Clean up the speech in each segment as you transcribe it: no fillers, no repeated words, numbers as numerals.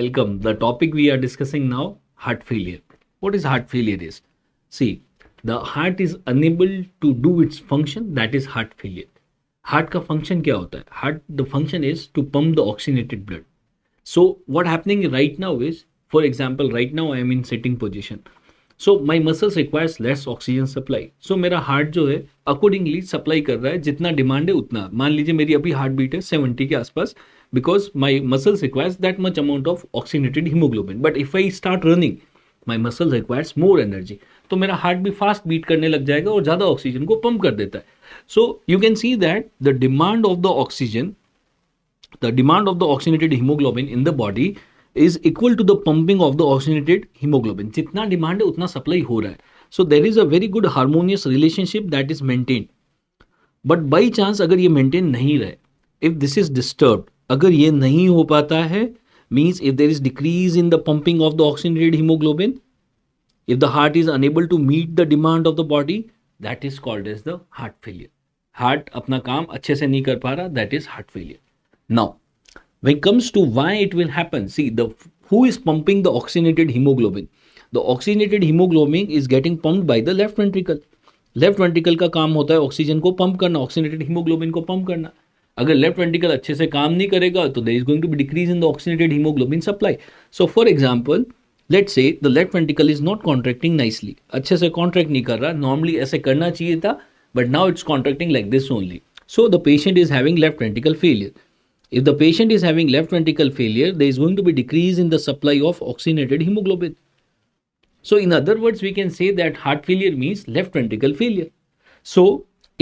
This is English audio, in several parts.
welcome. The topic we are discussing now, heart failure. What is heart failure is? See, the heart is unable to do its function, that is heart failure. Heart का function क्या होता है? Heart, the function is to pump the oxygenated blood. So what happening right now is, for example, right now I am in sitting position. So my muscles requires less oxygen supply. So मेरा heart जो है accordingly supply कर रहा है, जितना demand है उतना. मान लीजिए मेरी अभी हार्ट बीट है 70 के आसपास, because my muscles requires that much amount of oxygenated haemoglobin. But if I start running, my muscle requires more energy, तो मेरा हार्ट भी फास्ट बीट करने लग जाएगा और ज़्यादा ऑक्सीजन को पंप कर देता है. So you can see that the demand of the oxygen, the demand of the oxygenated hemoglobin in the body is equal to the pumping of the oxygenated hemoglobin. जितना डिमांड है उतना supply हो रहा है. So there is a very good harmonious relationship that is maintain. But by chance अगर ये maintain नहीं रहे, इफ दिस इज डिस्टर्ब, अगर ये नहीं हो पाता है, means if there is decrease in the pumping of the oxygenated haemoglobin, if the heart is unable to meet the demand of the body, that is called as the heart failure. Heart अपना काम अच्छे से नहीं कर पा रहा, that is heart failure. Now, when it comes to why it will happen, see, who is pumping the oxygenated hemoglobin? The oxygenated hemoglobin is getting pumped by the left ventricle. Left ventricle का काम होता है oxygen को pump करना, oxygenated haemoglobin को pump करना. अगर left ventricle अच्छे से काम नहीं करेगा तो there is going to be decrease in the oxygenated haemoglobin supply. So for example, let's say the left ventricle is not contracting nicely, अच्छे से कॉन्ट्रैक्ट नहीं कर रहा. नॉर्मली ऐसे करना चाहिए था, but now it's contracting like this only. So the patient is having left ventricle failure. If the patient is having left ventricle failure, there is going to be decrease in the supply of oxygenated hemoglobin. So in other words, we can say that heart failure means left ventricle failure. So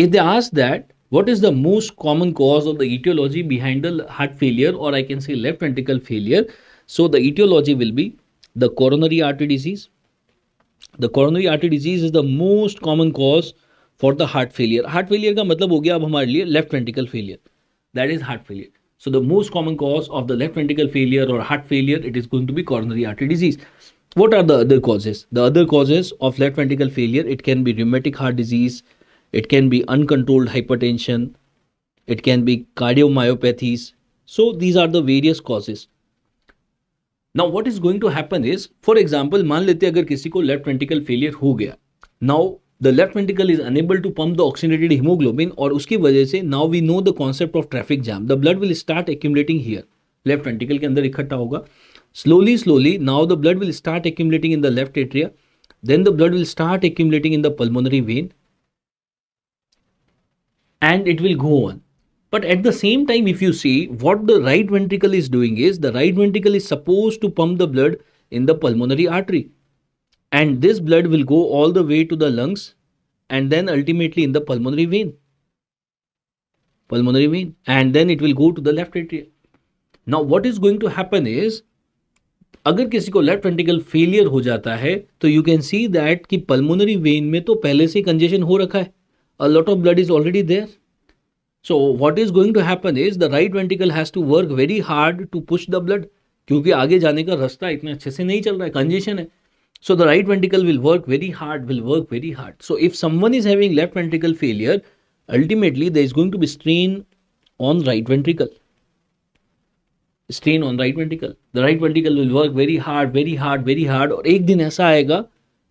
if they ask that what is the most common cause of the etiology behind the heart failure, or I can say left ventricle failure, so the etiology will be the coronary artery disease. The coronary artery disease is the most common cause for the heart failure. Heart failure का मतलब हो गया अब हमारे लिए left ventricle failure. That is heart failure. So the most common cause of the left ventricle failure or heart failure, it is going to be coronary artery disease. What are the other causes? The other causes of left ventricle failure, it can be rheumatic heart disease, it can be uncontrolled hypertension, it can be cardiomyopathies. So these are the various causes. Now what is going to happen is, for example, मान लेते अगर किसी को left ventricle failure हो गया, now the left ventricle is unable to pump the oxygenated hemoglobin, और उसकी वजह से now we know the concept of traffic jam. The blood will start accumulating here. Left ventricle के अंदर इकट्ठा होगा. Slowly, now the blood will start accumulating in the left atria. Then the blood will start accumulating in the pulmonary vein. And it will go on. But at the same time, if you see, what the right ventricle is doing is, the right ventricle is supposed to pump the blood in the pulmonary artery. And this blood will go all the way to the lungs and then ultimately in the pulmonary vein, and then it will go to the left atria. Now what is going to happen is, अगर किसी को left ventricle failure हो जाता है तो you can see that कि pulmonary vein में तो पहले से कंजेशन हो रखा है, a lot of blood is already there. So what is going to happen is, the right ventricle has to work very hard to push the blood, क्योंकि आगे जाने का रास्ता इतना अच्छे से नहीं चल रहा है, कंजेशन है. So the right ventricle will work very hard. So if someone is having left ventricle failure, ultimately there is going to be strain on right ventricle. The right ventricle will work very hard. और एक दिन ऐसा आएगा,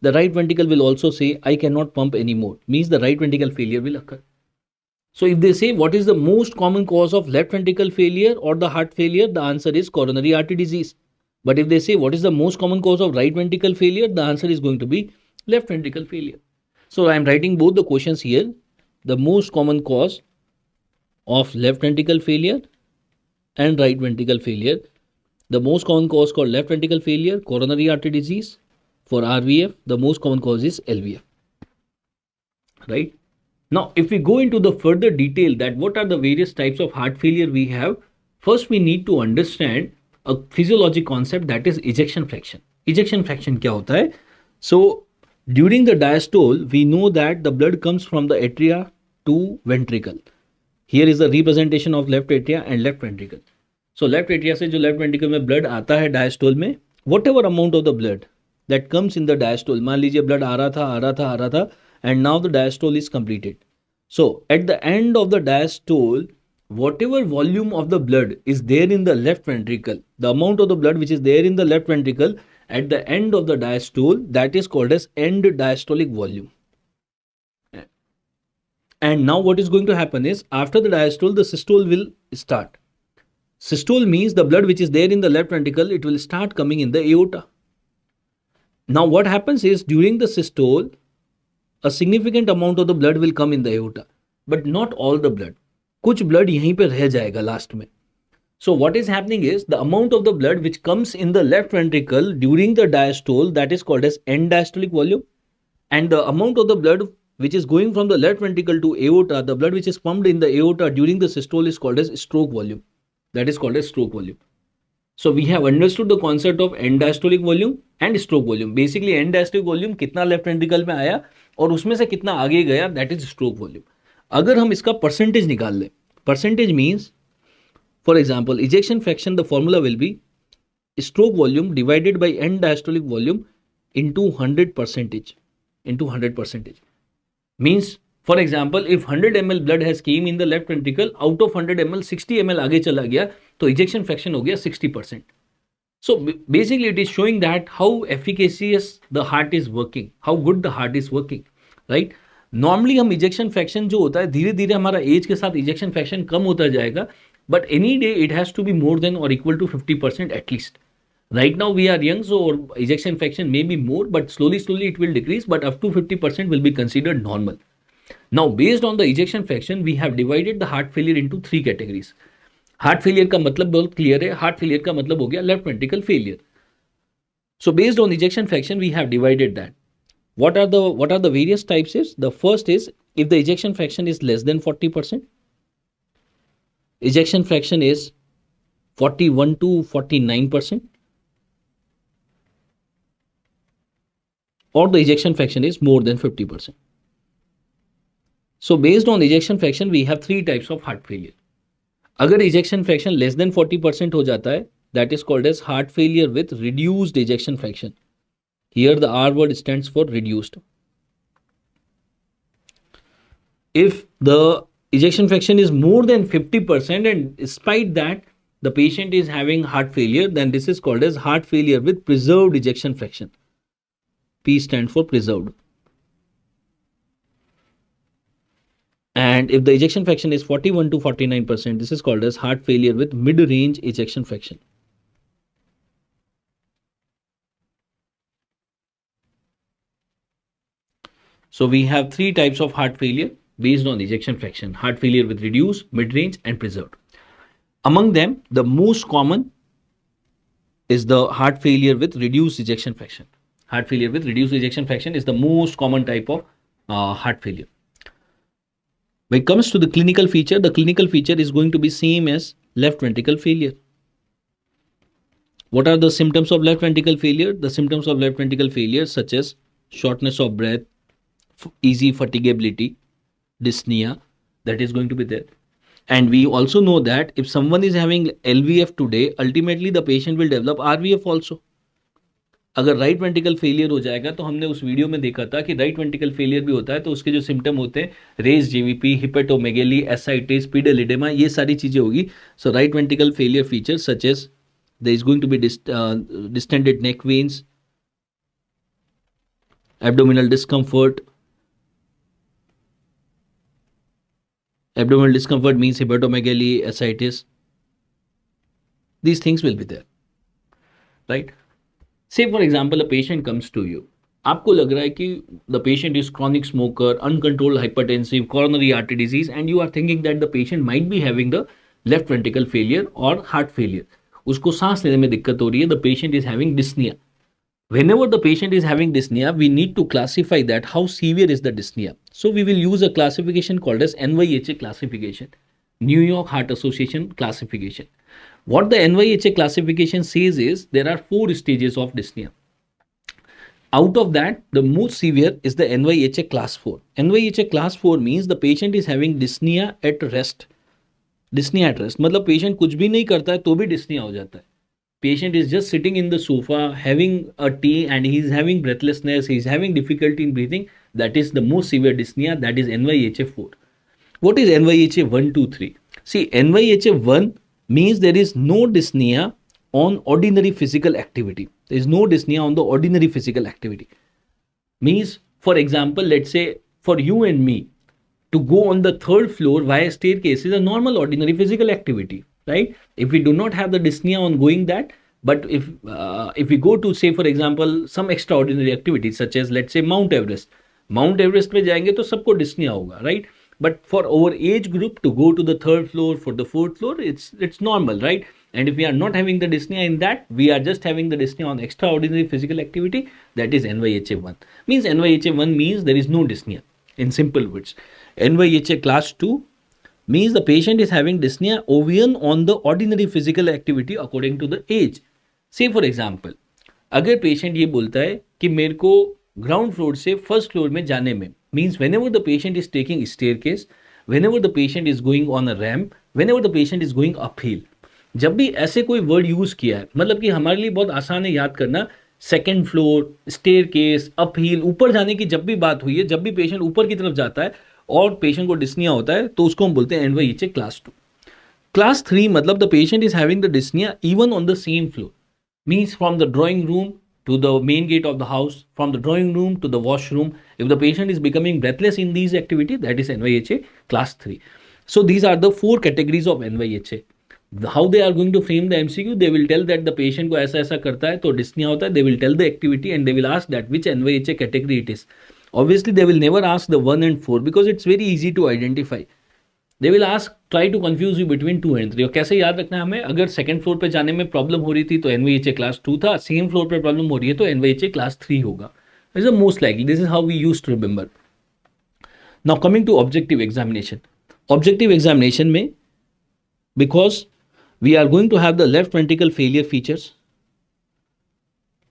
the right ventricle will also say, I cannot pump anymore. Means the right ventricle failure will occur. So if they say what is the most common cause of left ventricle failure or the heart failure, the answer is coronary artery disease. But if they say what is the most common cause of right ventricle failure, the answer is going to be left ventricle failure. So I am writing both the questions here. The most common cause of left ventricle failure and right ventricle failure. The most common cause called left ventricle failure, coronary artery disease. For RVF, the most common cause is LVF. Right? Now, if we go into the further detail that what are the various types of heart failure we have, first we need to understand a physiologic concept, that is ejection fraction. Ejection fraction क्या होता है? So during the diastole, we know that the blood comes from the atria to ventricle. Here is the representation of left atria and left ventricle. So left atria से जो left ventricle में blood आता है diastole में, whatever amount of the blood that comes in the diastole, मान लीजिए blood आ रहा था, and now the diastole is completed. So at the end of the diastole, whatever volume of the blood is there in the left ventricle, the amount of the blood which is there in the left ventricle at the end of the diastole, that is called as end diastolic volume. And now what is going to happen is, after the diastole, the systole will start. Systole means the blood which is there in the left ventricle, it will start coming in the aorta. Now what happens is, during the systole, a significant amount of the blood will come in the aorta, but not all the blood. कुछ blood यहीं पे रह जाएगा last में. So what is happening is, the amount of the blood which comes in the left ventricle during the diastole, that is called as end diastolic volume, and the amount of the blood which is going from the left ventricle to aorta, the blood which is pumped in the aorta during the systole, is called as stroke volume. That is called as stroke volume. So we have understood the concept of end diastolic volume and stroke volume. Basically end diastolic volume कितना left ventricle में आया और उसमें से कितना आगे गया, that is stroke volume. अगर हम इसका percentage निकाल लें, percentage means, for example, ejection fraction, the formula will be stroke volume divided by end diastolic volume into 100%. Into 100%. Means, for example, if 100 ml blood has came in the left ventricle, out of 100 ml 60 ml आगे चला गया, तो ejection fraction हो गया 60%. So basically it is showing that how efficacious the heart is working, how good the heart is working, right? Normally हम ejection fraction जो होता है, धीरे धीरे हमारा एज के साथ ejection fraction कम होता जाएगा, but any day it has to be more than or equal to 50% at least. Right now we are young, so ejection fraction may be more, but slowly it will decrease, but up to 50% will be considered normal. Now based on the ejection fraction, we have divided the heart failure into 3 categories. Heart failure का मतलब बहुत clear है, heart failure का मतलब हो गया left ventricle failure. So based on ejection fraction, we have divided that. What are the various types is? The first is, if the ejection fraction is less than 40%, ejection fraction is 41 to 49%, or the ejection fraction is more than 50%. So based on ejection fraction, we have 3 types of heart failure. अगर ejection fraction less than 40% हो जाता है, that is called as heart failure with reduced ejection fraction. Here the R word stands for reduced. If the ejection fraction is more than 50%, and despite that the patient is having heart failure, then this is called as heart failure with preserved ejection fraction. P stands for preserved. And if the ejection fraction is 41 to 49%, this is called as heart failure with mid-range ejection fraction. So we have 3 types of heart failure based on ejection fraction: heart failure with reduced, mid-range, and preserved. Among them, the most common is the heart failure with reduced ejection fraction. Heart failure with reduced ejection fraction is the most common type of heart failure. When it comes to the clinical feature is going to be same as left ventricle failure. What are the symptoms of left ventricle failure? The symptoms of left ventricle failure, such as shortness of breath, easy fatigability, dyspnea, that is going to be there. And we also know that if someone is having LVF today, ultimately the patient will develop RVF also. अगर right ventricle failure हो जाएगा, तो हमने उस video में देखा था कि राइट वेंट्रिकल फेलियर भी होता है, तो उसके जो सिम्टम होते हैं, raised JVP, hepatomegaly, ascites, pedal oedema, ये सारी चीजें होगी. So right ventricle failure features such as there is going to be distended neck veins, abdominal discomfort. Abdominal discomfort means hepatomegaly, ascites. These things will be there, right? Say for example, a patient comes to you. आपको लग रहा है कि the patient is chronic smoker, uncontrolled hypertensive, coronary artery disease, and you are thinking that the patient might be having the left ventricle failure or heart failure. उसको सांस लेने में दिक्कत हो रही है. The patient is having dyspnea. Whenever the patient is having dyspnea, we need to classify that how severe is the dyspnea. So we will use a classification called as NYHA classification, New York Heart Association classification. What the NYHA classification says is there are 4 stages of dyspnea. Out of that, the most severe is the NYHA class 4. NYHA class 4 means the patient is having dyspnea at rest. Dyspnea at rest मतलब patient कुछ भी नहीं करता है तो भी dyspnea हो जाता है. Patient is just sitting in the sofa having a tea and he is having breathlessness, he is having difficulty in breathing. That is the most severe dyspnea, that is NYHA 4. What is NYHA 1, 2, 3? See, NYHA1 means there is no dyspnea on ordinary physical activity. There is no dyspnea on the ordinary physical activity. Means, for example, let's say for you and me to go on the third floor via staircase is a normal ordinary physical activity, right? If we do not have the dyspnea on going that, but if we go to, say for example, some extraordinary activities such as let's say Mount Everest में जाएंगे तो सबको dyspnea होगा, right? But for our age group to go to the third floor, for the fourth floor, it's normal, right? And if we are not having the dyspnea in that, we are just having the dyspnea on extraordinary physical activity, that is NYHA1. Means NYHA1 means there is no dyspnea. In simple words, NYHA class 2 means the patient is having dyspnea even on the ordinary physical activity according to the age. Say for example, अगर patient ये बोलता है कि मेरे को ground floor से first floor में जाने में, means when ever the patient is taking staircase, when ever the patient is going on a ramp, when ever the patient is going uphill, जब भी ऐसे कोई वर्ड यूज किया है, मतलब कि हमारे लिए बहुत आसान है याद करना, सेकेंड फ्लोर, स्टेयरकेस, अपहिल, ऊपर जाने की जब भी बात हुई है, जब भी पेशेंट ऊपर की तरफ जाता है और पेशेंट को डिस्निया होता है तो उसको हम बोलते हैं NYHA क्लास 2. क्लास 3 मतलब the patient is having the dyspnoea even on the same floor, means from the drawing room to the main gate of the house, from the drawing room to the washroom. If the patient is becoming breathless in these activities, that is NYHA class 3. So these are the 4 categories of NYHA. How they are going to frame the MCQ, they will tell that the patient को ऐसा ऐसा करता है तो dyspnea होता है, they will tell the activity and they will ask that which NYHA category it is. Obviously they will never ask the 1 and 4 because it's very easy to identify. They will ask, try to confuse you between 2 and 3. और कैसे याद रखना है हमें, अगर second floor पे जाने में प्रॉब्लम हो रही थी तो NYHA क्लास 2 था, सेम फ्लोर पे प्रॉब्लम हो रही है तो NYHA क्लास 3 होगा. This is most likely. This is how we used to remember. Now coming to objective examination. Objective examination में, because we are going to have the left ventricle failure features.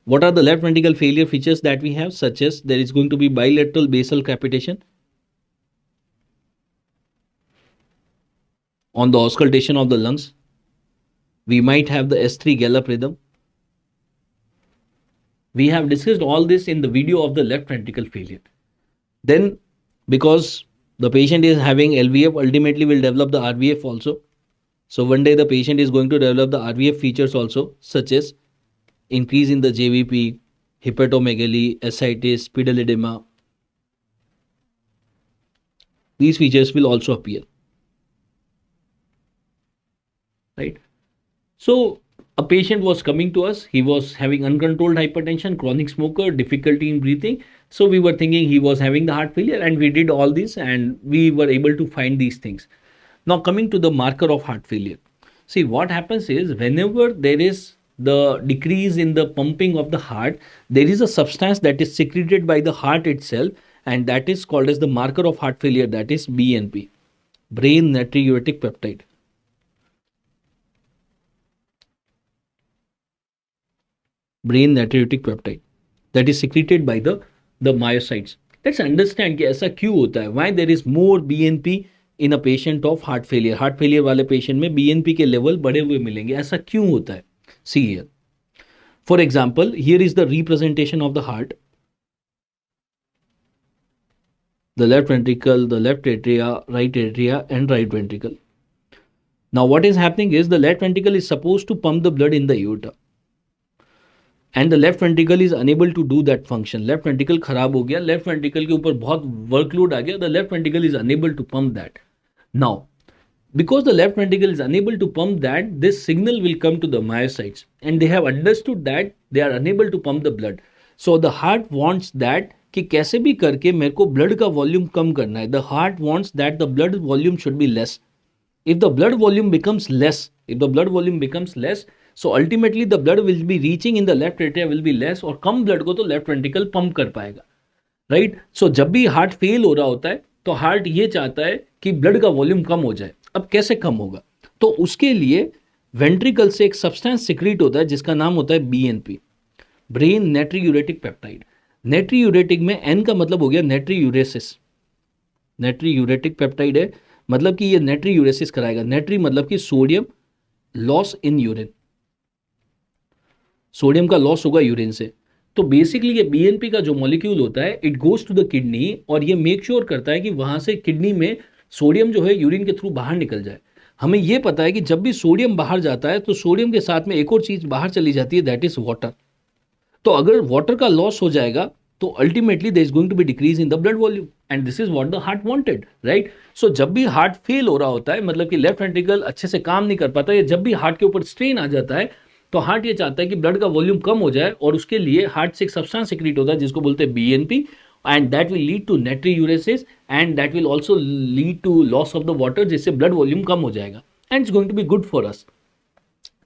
What are the left ventricle failure features that we have? Such as there is going to be bilateral basal capitation on the auscultation of the lungs. We might have the S3 gallop rhythm. We have discussed all this in the video of the left ventricle failure. Then because the patient is having LVF, ultimately will develop the RVF also. So one day the patient is going to develop the RVF features also, such as increase in the JVP, hepatomegaly, ascites, pedal edema. These features will also appear. Right? So a patient was coming to us, he was having uncontrolled hypertension, chronic smoker, difficulty in breathing. So we were thinking he was having the heart failure and we did all this and we were able to find these things. Now coming to the marker of heart failure. See, what happens is whenever there is the decrease in the pumping of the heart, there is a substance that is secreted by the heart itself and that is called as the marker of heart failure, that is BNP, brain natriuretic peptide. Brain natriuretic peptide that is secreted by the myocytes. Let's understand कि ऐसा क्यों होता है, why there is more BNP in a patient of heart failure. Heart failure वाले patient में BNP के level बढ़े हुए मिलेंगे, ऐसा क्यों होता है? See here. For example, here is the representation of the heart. The left ventricle, the left atria and right ventricle. Now what is happening is the left ventricle is supposed to pump the blood in the aorta. And the left ventricle is unable to do that function. Left ventricle खराब हो गया, left ventricle के ऊपर बहुत workload आ गया, the left ventricle is unable to pump that. Now, because the left ventricle is unable to pump that, this signal will come to the myocytes and they have understood that they are unable to pump the blood. So the heart wants that कि कैसे भी करके मेरे को blood का volume कम करना है. The heart wants that the blood volume should be less. If the blood volume becomes less, so ultimately the blood will be reaching in the left atria will be less और कम blood को तो left ventricle pump कर पाएगा, right? So जब भी heart fail हो रहा होता है तो heart ये चाहता है कि blood का volume कम हो जाए. अब कैसे कम होगा? तो उसके लिए ventricle से एक substance secrete होता है जिसका नाम होता है BNP, brain natriuretic peptide. Natriuretic में N का मतलब हो गया natriuresis. Natriuretic peptide है, मतलब कि ये natriuresis कराएगा. Natri मतलब कि sodium loss in urine, sodium का लॉस होगा यूरिन से. तो बेसिकली ये बीएनपी का जो मॉलिक्यूल होता है it goes to the kidney और ये मेक श्योर करता है कि वहां से किडनी में सोडियम जो है यूरिन के थ्रू बाहर निकल जाए. हमें ये पता है कि जब भी सोडियम बाहर जाता है तो सोडियम के साथ में एक और चीज बाहर चली जाती है, दैट इज वाटर। तो अगर वाटर का लॉस हो जाएगा तो ultimately there is going to be decrease in the blood volume and this is what the heart wanted, right. So जब भी हार्ट फेल हो रहा होता है, मतलब कि लेफ्ट वेंट्रिकल अच्छे से काम नहीं कर पाता, या जब भी हार्ट के ऊपर स्ट्रेन आ जाता है, तो हार्ट ये चाहता है कि ब्लड का वॉल्यूम कम हो जाए, और उसके लिए हार्ट से एक सब्सटेंस सिक्रीट होता है जिसको बोलते हैं BNP, and that will lead to natriuresis and that will also lead to loss of the water, जिससे ब्लड वॉल्यूम कम हो जाएगा and it's going to be good for us.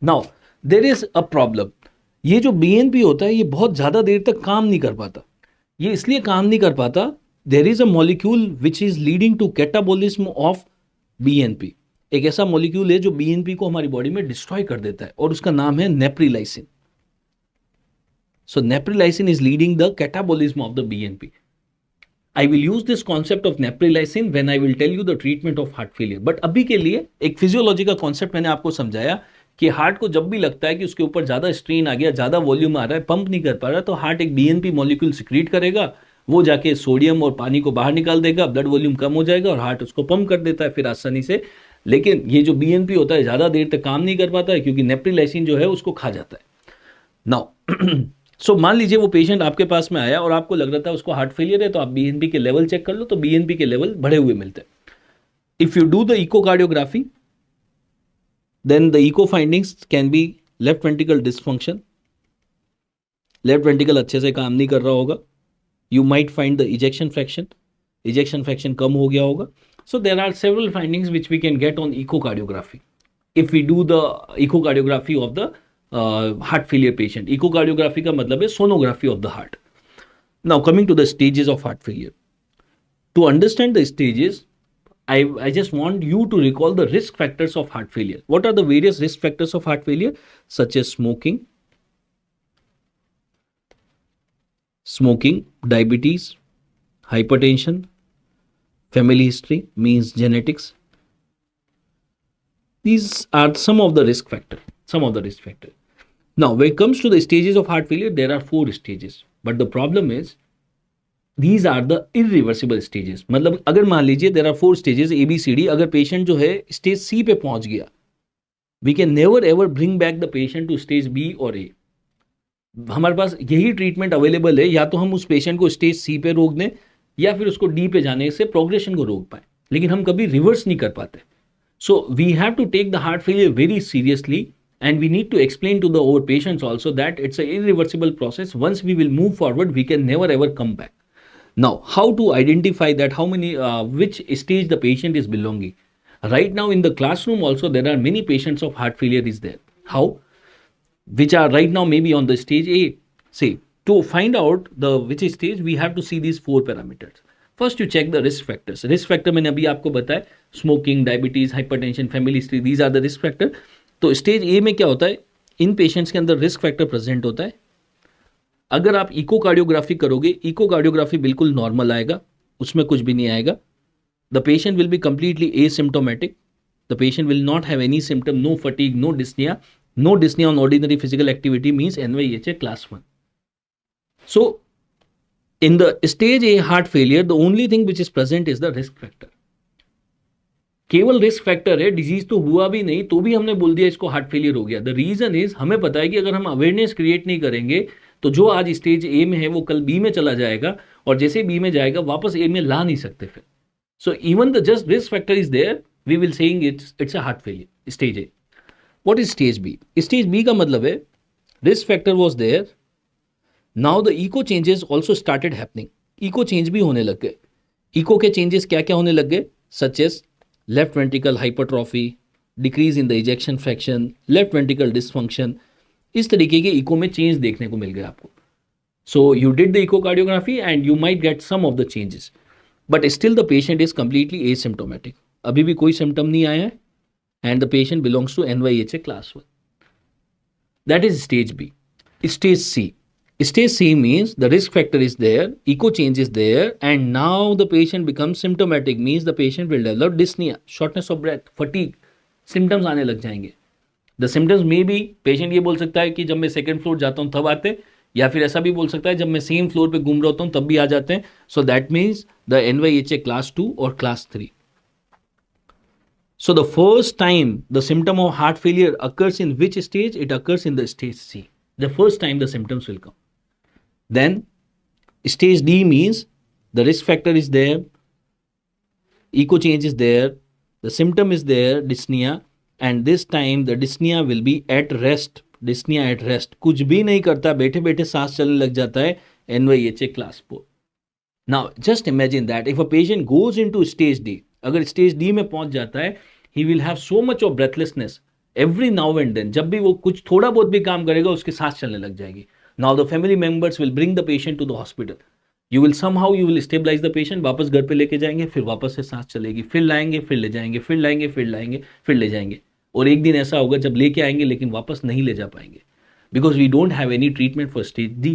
Now there is a problem. ये जो BNP होता है ये बहुत ज़्यादा देर तक काम नहीं कर पाता। ये इसलिए काम नहीं कर पाता, there is a molecule which is leading to catabolism of BNP. एक ऐसा मॉलिक्यूल है जो बीएनपी को हमारी बॉडी में डिस्ट्रॉय कर देता है, और उसका नाम है neprilysin. So neprilysin is leading the catabolism of the BNP. I will use this concept of neprilysin when I will tell you the treatment of heart failure. But अभी के लिए एक फिजियोलॉजी का कॉन्सेप्ट मैंने आपको समझाया कि हार्ट को जब भी लगता है कि उसके ऊपर ज़्यादा स्ट्रेन आ गया, ज़्यादा वॉल्यूम आ रहा है, पंप नहीं कर पा रहा, तो हार्ट एक बीएनपी मॉलिक्यूल सिक्रीट करेगा, वो जाके सोडियम और पानी को बाहर निकाल देगा, ब्लड वॉल्यूम कम हो जाएगा और हार्ट उसको पंप कर देता है फिर आसानी से। लेकिन ये जो बीएनपी होता है ज़्यादा देर तक काम नहीं कर पाता है क्योंकि नेप्रिलाइसिन जो है उसको खा जाता है। नाउ सो मान लीजिए वो पेशेंट आपके पास में आया और आपको लग रहा था उसको हार्ट फेलियर है, तो आप बीएनपी के लेवल चेक कर लो, तो बीएनपी के लेवल बढ़े हुए मिलते हैं। If you do the echocardiography then the echo findings can be left ventricle dysfunction, left ventricle अच्छे से काम नहीं कर रहा होगा। You might find the ejection fraction कम हो गया होगा। So there are several findings which we can get on echocardiography if we do the echocardiography of the heart failure patient. Echocardiography का मतलब है sonography of the heart. Now coming to the stages of heart failure, to understand the stages I just want you to recall the risk factors of heart failure. What are the various risk factors of heart failure? Such as smoking, diabetes, hypertension, family history means genetics. These are some of the risk factors. Now, when it comes to the stages of heart failure, there are 4 stages. But the problem is, these are the irreversible stages. मतलब अगर मान लीजिए there are 4 stages ABCD, अगर patient जो है stage सी पे पहुंच गया, we can never ever bring back the patient to stage B और A. हमारे पास यही ट्रीटमेंट अवेलेबल है, या तो हम उस पेशेंट को स्टेज सी पे रोक दें या फिर उसको डी पे जाने से प्रोग्रेशन को रोक पाए, लेकिन हम कभी रिवर्स नहीं कर पाते। So we have to take the heart failure very seriously and we need to explain to our patients also that it's an irreversible process. Once we will move forward, we can never ever come back. Now, how to identify that, which stage the patient is belonging? Right now in the classroom also there are many patients of heart failure is there. How? Which are right now maybe on the stage A. Say, to find out the which stage, we have to see these 4 parameters. First, you check the risk factors. Risk factor मैंने अभी आपको बताया, smoking, diabetes, hypertension, family history, these are the risk factor. तो stage ए में क्या होता है, इन patients के अंदर रिस्क फैक्टर प्रेजेंट होता है। अगर आप इकोकार्डियोग्राफी करोगे, इकोकार्डियोग्राफी बिल्कुल नॉर्मल आएगा, उसमें कुछ भी नहीं आएगा। The patient will be completely asymptomatic, the patient will not have any symptom, no fatigue, no dyspnoea on ordinary physical activity means NYHA class 1. So in the stage A heart failure the only thing which is present is the risk factor. केवल risk factor है, disease तो हुआ भी नहीं तो भी हमने बोल दिया इसको हार्ट फेलियर हो गया। द रीजन इज, हमें पता है कि अगर हम अवेयरनेस क्रिएट नहीं करेंगे तो जो आज स्टेज ए में है वो कल बी में चला जाएगा, और जैसे बी में जाएगा वापस ए में ला नहीं सकते फिर। So even the just risk factor is there, we will saying it's a heart failure stage A. What is stage B? Stage B का मतलब है risk factor was there, now the echo changes also started happening. Echo change भी होने लग गए। Eco के changes क्या क्या होने लग गए? Such as left ventricle hypertrophy, decrease in the ejection fraction, left ventricle dysfunction, इस तरीके के इको में चेंज देखने को मिल गया आपको। So you did the echocardiography and you might get some of the changes, but still the patient is completely asymptomatic, अभी भी कोई सिम्टम नहीं आया है, and the patient belongs to NYHA class 1. That is stage B. Stage C. Stage C means the risk factor is there, echo change is there, and now the patient becomes symptomatic, means the patient will develop dyspnea, shortness of breath, fatigue, symptoms आने लग जाएंगे. The symptoms may be, patient ये बोल सकता है कि जब मैं सेकंड फ्लोर जाता हूँ तब आते हैं, या फिर ऐसा भी बोल सकता है जब मैं सेम फ्लोर पे घूम रहा होता हूँ तब भी आ जाते हैं. So that means the NYHA class 2 or class 3. So the first time the symptom of heart failure occurs in which stage? It occurs in the stage C. The first time the symptoms will come. Then stage D means the risk factor is there, echo change is there, the symptom is there, dyspnea, and this time the dyspnea will be at rest. Dyspnea at rest, कुछ भी नहीं करता, बैठे बैठे सांस चलने लग जाता है, NYHA class 4. Now just imagine that if a patient goes into stage D, अगर stage D में पहुंच जाता है, he will have so much of breathlessness every now and then. जब भी वो कुछ थोड़ा बहुत भी काम करेगा उसकी सांस चलने लग जाएगी. Now the family members will bring the patient to the hospital. You will stabilize the patient, वापस घर पे लेके जाएंगे, फिर वापस से सांस चलेगी, फिर लाएंगे, फिर ले जाएंगे, फिर लाएंगे, फिर लाएंगे, फिर ले जाएंगे. और एक दिन ऐसा होगा जब लेके आएंगे लेकिन वापस नहीं ले जा पाएंगे, because we don't have any treatment for stage D.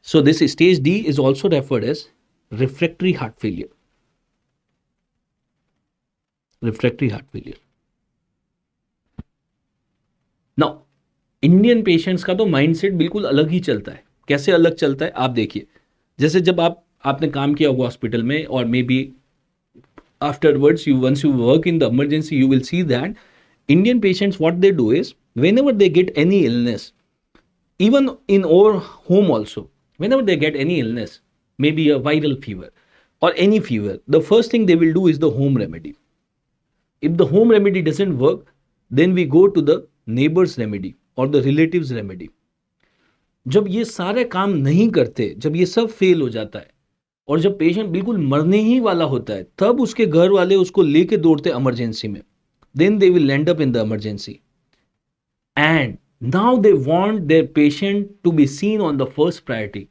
So this stage D is also referred as refractory heart failure. Refractory heart failure. Now Indian patients का तो माइंडसेट बिल्कुल अलग ही चलता है. कैसे अलग चलता है आप देखिए. जैसे जब आपने काम किया होगा हॉस्पिटल में, और maybe afterwards once you work in the emergency, you will see that Indian patients what they do is, whenever they get any illness, even in our home also, whenever they get any illness, maybe a viral fever or any fever, the first thing they will do is the home remedy. If the home remedy doesn't work, then we go to the neighbor's remedy or the relatives remedy. जब ये सारे काम नहीं करते, जब ये सब fail हो जाता है और जब पेशेंट बिल्कुल मरने ही वाला होता है, तब उसके घर वाले उसको लेके दौड़ते इमरजेंसी में. Then they will end up in the emergency. And now they want their patient to be seen on the first priority.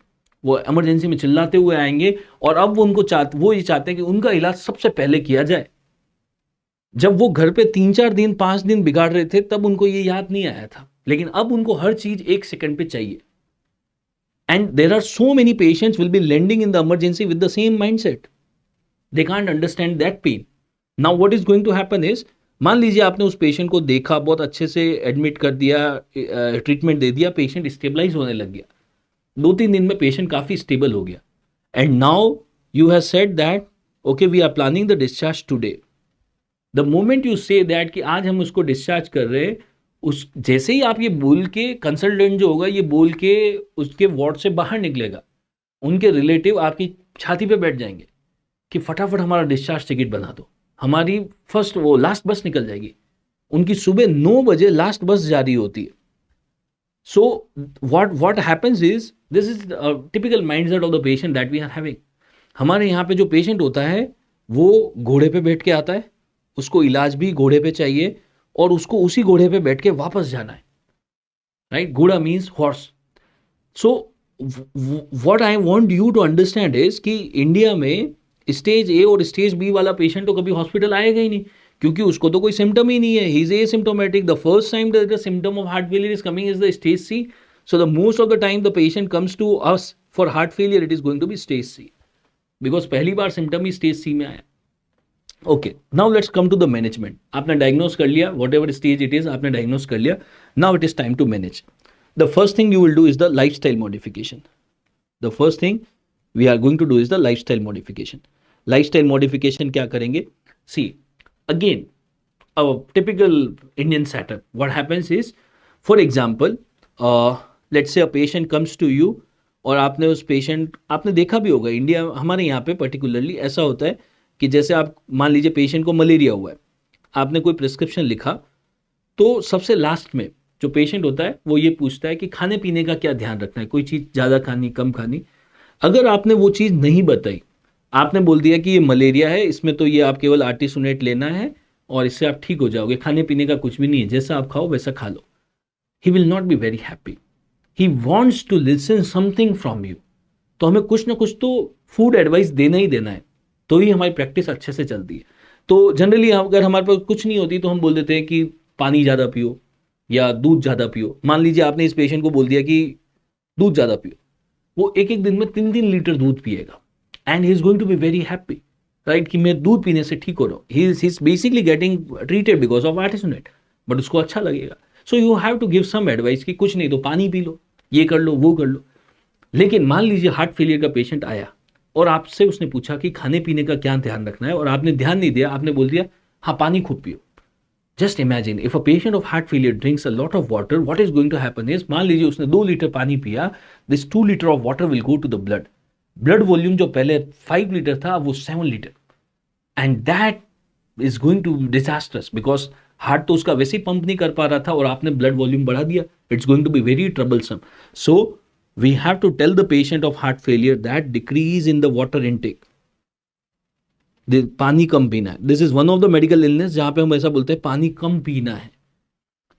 वो इमरजेंसी में चिल्लाते हुए आएंगे और अब वो ये चाहते हैं कि उनका इलाज सबसे पहले किया जाए. जब वो घर पे 3-4 दिन 5 दिन बिगाड़ रहे थे तब उनको ये याद नहीं आया था, लेकिन अब उनको हर चीज 1 सेकंड पे चाहिए. And there are so many patients will be landing in the emergency with the same mindset. They can't understand that pain. Now what is going to happen is, मान लीजिए आपने उस पेशेंट को देखा, बहुत अच्छे से एडमिट कर दिया, ट्रीटमेंट दे दिया, पेशेंट स्टेबलाइज होने लग गया, 2-3 दिन में पेशेंट काफी स्टेबल हो गया. And now you have said that okay we are planning the discharge today. The moment you say that कि आज हम उसको डिस्चार्ज कर रहे हैं, उस जैसे ही आप ये बोल के, कंसल्टेंट जो होगा ये बोल के उसके वार्ड से बाहर निकलेगा, उनके रिलेटिव आपकी छाती पे बैठ जाएंगे कि फटाफट हमारा डिस्चार्ज टिकट बना दो, हमारी लास्ट बस निकल जाएगी. उनकी सुबह 9 बजे लास्ट बस जारी होती है. So what happens is, this is typical mindset of the patient that we are having. हमारे यहाँ पे जो पेशेंट होता है वो घोड़े पे बैठ के आता है, उसको इलाज भी घोड़े पे चाहिए और उसको उसी घोड़े पे बैठ के वापस जाना है. राइट, घोड़ा means horse. So what I want you to understand is कि इंडिया में स्टेज ए और स्टेज बी वाला पेशेंट तो कभी हॉस्पिटल आएगा ही नहीं, क्योंकि उसको तो कोई सिम्टम ही नहीं है. He is asymptomatic. The first time the symptom of heart failure is coming is the stage C. So the most of the time the patient comes to us for heart failure, it is going to be stage C, because पहली बार symptom ही stage C में आया. Okay, now let's come to the management. आपने diagnose कर लिया, whatever stage it is आपने diagnose कर लिया. Now it is time to manage. The first thing you will do is the lifestyle modification. The first thing we are going to do is the lifestyle modification. Lifestyle modification क्या करेंगे? See again a typical Indian setup. What happens is, for example, let's say a patient comes to you और आपने उस patient, आपने देखा भी होगा India, हमारे यहाँ पे पर्टिकुलरली ऐसा होता है कि जैसे आप मान लीजिए पेशेंट को मलेरिया हुआ है, आपने कोई प्रिस्क्रिप्शन लिखा, तो सबसे लास्ट में जो पेशेंट होता है वो ये पूछता है कि खाने पीने का क्या ध्यान रखना है, कोई चीज़ ज़्यादा खानी कम खानी. अगर आपने वो चीज़ नहीं बताई, आपने बोल दिया कि ये मलेरिया है, इसमें तो ये आप केवल आर्टिसोनेट लेना है और इससे आप ठीक हो जाओगे, खाने पीने का कुछ भी नहीं है, जैसा आप खाओ वैसा खा लो, he will not be very happy. He wants to listen something from you. तो हमें कुछ ना कुछ तो फूड एडवाइस देना ही देना है, तो ही हमारी प्रैक्टिस अच्छे से चलती है. तो जनरली अगर हमारे पास कुछ नहीं होती तो हम बोल देते हैं कि पानी ज़्यादा पियो या दूध ज़्यादा पियो. मान लीजिए आपने इस पेशेंट को बोल दिया कि दूध ज़्यादा पियो, वो एक दिन में 3-3 लीटर दूध पिएगा and he is going to be very happy, right, कि मैं दूध पीने से ठीक हो रहा हूँ. He is basically getting treated because of आर्टिसोनेट, बट उसको अच्छा लगेगा. So you have to give some advice कि कुछ नहीं तो पानी पी लो, ये कर लो, वो कर लो. लेकिन मान लीजिए हार्ट फेलियर का पेशेंट आया और आपसे उसने पूछा कि खाने पीने का क्या ध्यान रखना है, और आपने ध्यान नहीं दिया, आपने बोल दिया हाँ पानी खूब पियो. Just imagine if a patient of heart failure drinks a lot of water, what is going to happen is, मान लीजिए उसने 2 लीटर पानी पिया, this 2 litre of water will go to the blood, blood volume जो पहले 5 litre था वो 7 litre, and that is going to disasters, because heart तो उसका वैसे ही पंप नहीं कर पा रहा था और आपने ब्लड वॉल्यूम बढ़ा दिया, it's going to be very troublesome. So we have to tell the patient of heart failure that decrease in the water intake, पानी कम पीना है. This is one of the medical illness जहां पे हम ऐसा बोलते हैं पानी कम पीना है.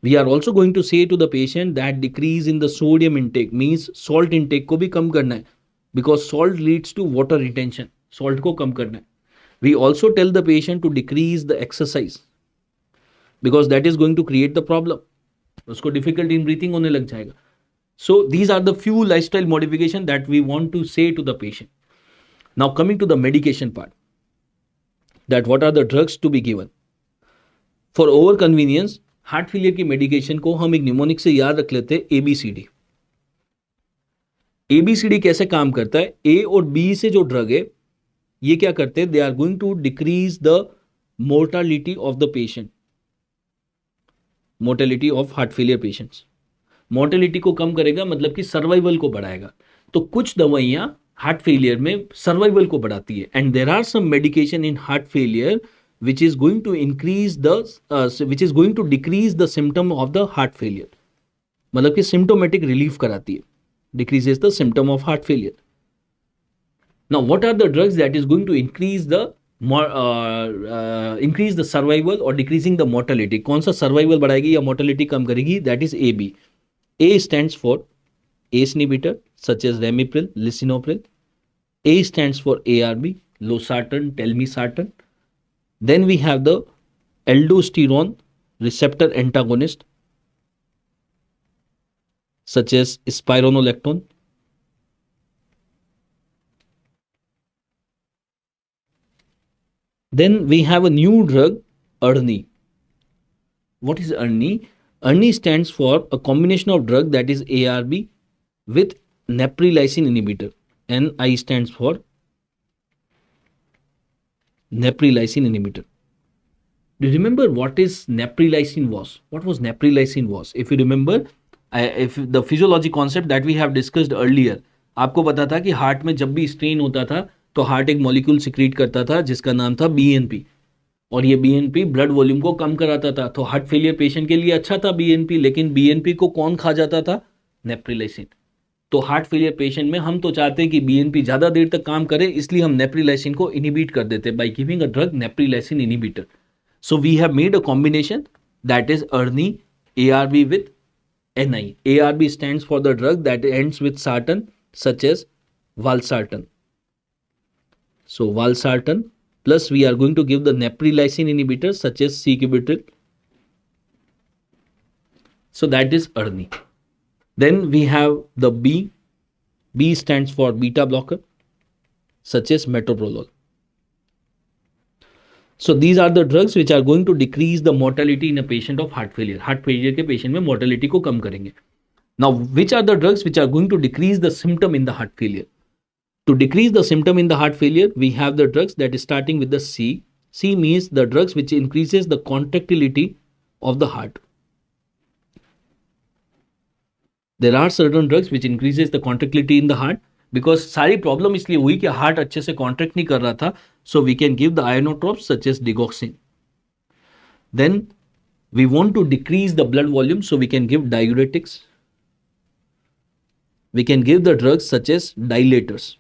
We are also going to say to the patient that decrease in the sodium intake, means salt intake को भी कम करना है, because salt leads to water retention, salt को कम करना है. We also tell the patient to decrease the exercise, because that is going to create the problem, उसको डिफिकल्टी इन ब्रीथिंग होने लग जाएगा. So these are the few lifestyle modification that we want to say to the patient. Now coming to the medication part, that what are the drugs to be given for over convenience. Heart failure की medication को हम एक mnemonic से याद रख लेते हैं ABCD. ABCD कैसे काम करता है, ए और बी से जो ड्रग है ये क्या करते हैं, they are going to decrease the mortality of the patient, mortality of heart failure patients. Mortality को कम करेगा मतलब कि सर्वाइवल को बढ़ाएगा. तो कुछ दवाइयां हार्ट फेलियर में सर्वाइवल को बढ़ाती है, and there are some medication in heart failure which is going to increase the which is going to decrease the symptom of the heart failure, मतलब कि symptomatic relief कराती है, decreases the symptom of heart failure. Now what are the drugs that is going to increase the survival or decreasing the mortality? कौन सा survival बढ़ाएगी या mortality कम करेगी? That is AB. A stands for ACE inhibitor such as Ramipril, Lisinopril. A stands for ARB, Losartan, Telmisartan. Then we have the aldosterone receptor antagonist such as spironolactone. Then we have a new drug, Ernie. What is Ernie? Ernie stands for a combination of drug that is ARB with neprilysin inhibitor. NI stands for neprilysin inhibitor. Do you remember what is neprilysin was? What was neprilysin was? If you remember, if the physiology concept that we have discussed earlier, आपको पता था कि heart में जब भी strain होता था तो हार्ट एक मॉलिक्यूल सिक्रीट करता था जिसका नाम था BNP, और ये BNP ब्लड वॉल्यूम को कम कराता था. तो हार्ट फेलियर पेशेंट के लिए अच्छा था BNP, लेकिन BNP को कौन खा जाता था? नेप्रिलाइसिन. तो हार्ट फेलियर पेशेंट में हम तो चाहते हैं कि BNP ज़्यादा देर तक काम करे, इसलिए हम नेप्रिलाइसिन को इनिबिट कर देते हैं by giving a drug neprilysin inhibitor. So we have made a combination that is ARNI ARB with NI. ARB stands for the drug that ends with sartan such as valsartan. So valsartan plus we are going to give the neprilysin inhibitor such as C-Cubitril. So that is Ernie. Then we have the B. B stands for beta blocker such as metoprolol. So these are the drugs which are going to decrease the mortality in a patient of heart failure. Heart failure के patient में mortality को कम करेंगे. Now which are the drugs which are going to decrease the symptom in the heart failure? To decrease the symptom in the heart failure, we have the drugs that is starting with the C. C means the drugs which increases the contractility of the heart. There are certain drugs which increases the contractility in the heart, because सारी problem इसलिए हुई कि heart अच्छे से contract नहीं कर रहा था. So we can give the ionotropes such as digoxin. Then we want to decrease the blood volume, so we can give diuretics. We can give the drugs such as dilators.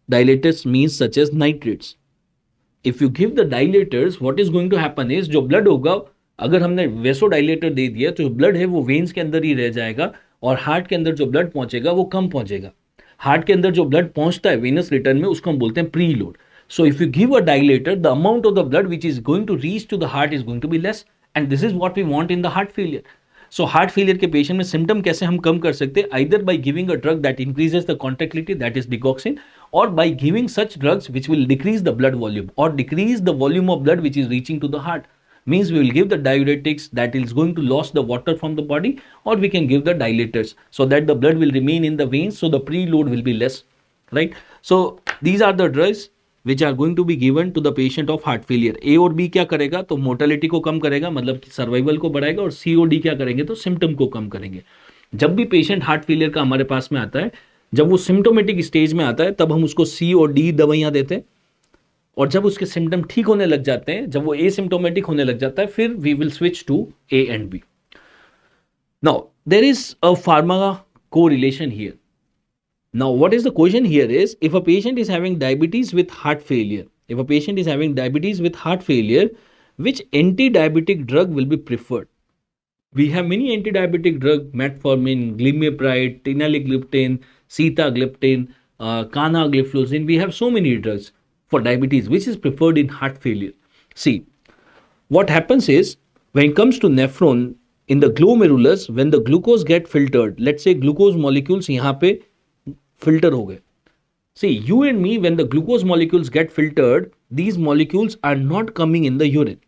Dilators means such as nitrates. If you give the dilators, what is going to happen is जो blood होगा, अगर हमने vasodilator दे दिया तो जो blood है वो veins के अंदर ही रह जाएगा, और हार्ट के अंदर जो ब्लड पहुंचेगा वो कम पहुंचेगा. हार्ट के अंदर जो ब्लड पहुंचता है वेनस रिटर्न में उसको हम बोलते हैं preload. So if you give a dilator, the amount of the blood which is going to reach to the heart is going to be less, and this is what we want in the heart failure. So heart failure के patient में symptom कैसे हम कम कर सकते हैं? Either by giving a drug that increases the contractility, that is digoxin, or by giving such drugs which will decrease the blood volume or decrease the volume of blood which is reaching to the heart. Means we will give the diuretics that is going to lose the water from the body, or we can give the dilators so that the blood will remain in the veins, so the preload will be less, right? So these are the drugs which are going to be given to the patient of heart failure. A और B क्या करेगा, तो mortality को कम करेगा, मतलब कि survival को बढ़ाएगा, और C और D क्या करेंगे, तो सिम्टम को कम करेंगे. जब भी पेशेंट हार्ट फेलियर का हमारे पास में आता है, जब वो सिम्टोमेटिक स्टेज में आता है, तब हम उसको C और D दवाइयां देते हैं, और जब उसके सिम्टम ठीक होने लग जाते हैं, जब वो एसिम्टोमेटिक होने लग जाता है, फिर we will switch to A and B. Now there is a pharma correlation here. Now, what is the question here is, if a patient is having diabetes with heart failure, which anti-diabetic drug will be preferred? We have many anti-diabetic drugs: metformin, glimepiride, teneligliptin, sitagliptin, canagliflozin. We have so many drugs for diabetes. Which is preferred in heart failure? See, what happens is, when it comes to nephron, in the glomerulus, when the glucose get filtered, let's say glucose molecules यहाँ पे filter हो गए. See, you and me, when the glucose molecules get filtered, these molecules are not coming in the urine.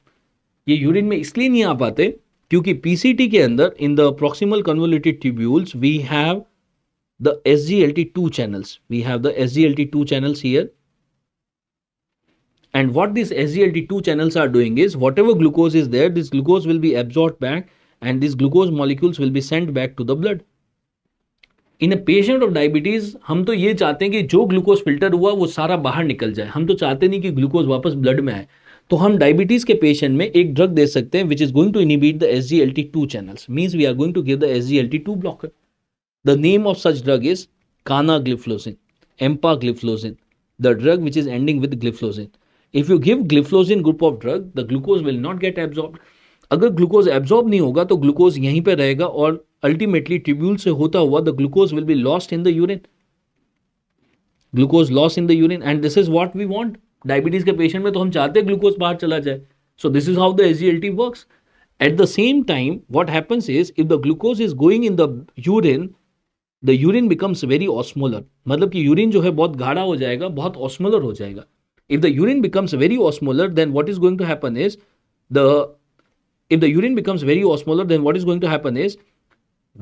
ये urine में इसलिए नहीं आ पाते क्योंकि PCT के अंदर, in the proximal convoluted tubules, we have the SGLT2 channels. We have the SGLT2 channels here. And what these SGLT2 channels are doing is, whatever glucose is there, this glucose will be absorbed back, and these glucose molecules will be sent back to the blood. In a patient of diabetes, हम तो ये चाहते हैं कि जो glucose filter हुआ वो सारा बाहर निकल जाए. हम तो चाहते नहीं कि ग्लूकोज वापस ब्लड में आए. तो हम डायबिटीज के पेशेंट में एक ड्रग दे सकते हैं which is going to inhibit the SGLT2 channels. Means we are going to give the SGLT2 blocker. The name of such drug is canagliflozin, empagliflozin, the drug which is ending with gliflozin. If you give gliflozin group of drug, the glucose will not get absorbed. अगर glucose absorb नहीं होगा तो glucose यहीं पे रहेगा, और ultimately tubule से होता हुआ the glucose will be lost in the urine. Glucose loss in the urine, and this is what we want. Diabetes के पेशेंट में तो हम चाहते हैं ग्लूकोज बाहर चला जाए. So this is how the SGLT works. At the same time what happens is, if the glucose is going in the urine becomes very osmolar. मतलब कि यूरिन जो है बहुत गाढ़ा हो जाएगा, बहुत ऑस्मोलर हो जाएगा. If the urine becomes very osmolar, then what is going to happen is, if the urine becomes very osmolar, then what is going to happen is,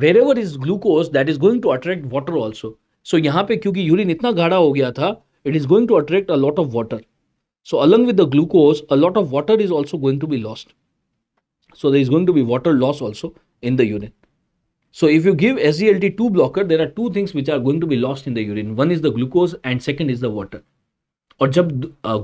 wherever is glucose, that is going to attract water also. So यहाँ पे क्योंकि urine इतना गाढ़ा हो गया था, it is going to attract a lot of water. So along with the glucose, a lot of water is also going to be lost. So there is going to be water loss also in the urine. So if you give SGLT2 blocker, there are two things which are going to be lost in the urine. One is the glucose and second is the water. और जब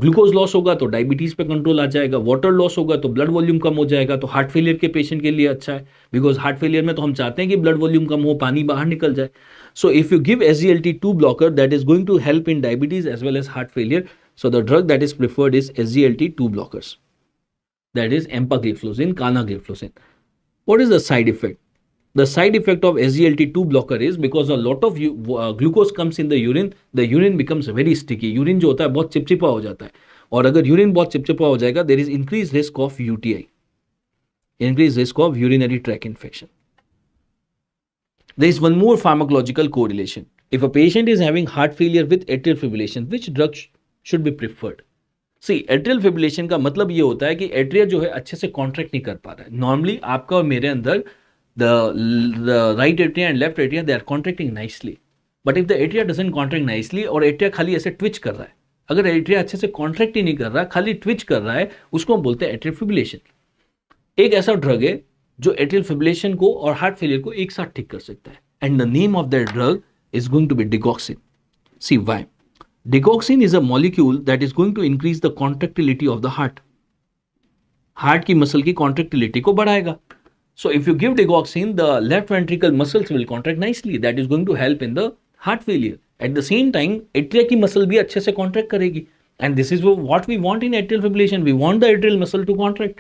glucose loss होगा तो diabetes पे control आ जाएगा, water loss होगा तो blood volume कम हो जाएगा. तो हार्ट फेलियर के पेशेंट के लिए अच्छा है, बिकॉज हार्ट फेलियर में तो हम चाहते हैं कि ब्लड वॉल्यूम कम हो, पानी बाहर निकल जाए. So if you give SGLT2 blocker, that is going to help in diabetes as well as heart failure. So the drug that is preferred is SGLT2 blockers, that is empagliflozin, canagliflozin. What is the side effect? The side effect of SGLT2 blocker is, because a lot of glucose comes in the urine becomes very sticky. Urine जो होता है बहुत चिपचिपा हो जाता है, और अगर यूरिन बहुत चिपचिपा हो जाएगा, there is increased risk of UTI, increased risk of urinary tract infection. There is one more pharmacological correlation. If a patient is having heart failure with atrial fibrillation, which drug should be preferred? See, atrial fibrillation का मतलब ये होता है कि atria जो है अच्छे से कॉन्ट्रैक्ट नहीं कर पा रहा है. नॉर्मली आपका और मेरे अंदर the right atria and left atria, they are contracting nicely. But if the atria doesn't contract nicely, और atria खाली ऐसे twitch कर रहा है, अगर atria अच्छे से contract ही नहीं कर रहा, खाली twitch कर रहा है, उसको हम बोलते हैं atrial fibrillation. एक ऐसा ड्रग है जो atrial fibrillation को और हार्ट फेलियर को एक साथ ठीक कर सकता है, and the name of that drug is going to be digoxin. See why? Digoxin is a molecule that is going to increase the contractility of the heart. Heart की मसल की contractility को बढ़ाएगा. So if you give digoxin, the left ventricle muscles will contract nicely. That is going to help in the heart failure. At the same time, atria की muscle भी अच्छे से contract करेगी. And this is what we want in atrial fibrillation. We want the atrial muscle to contract,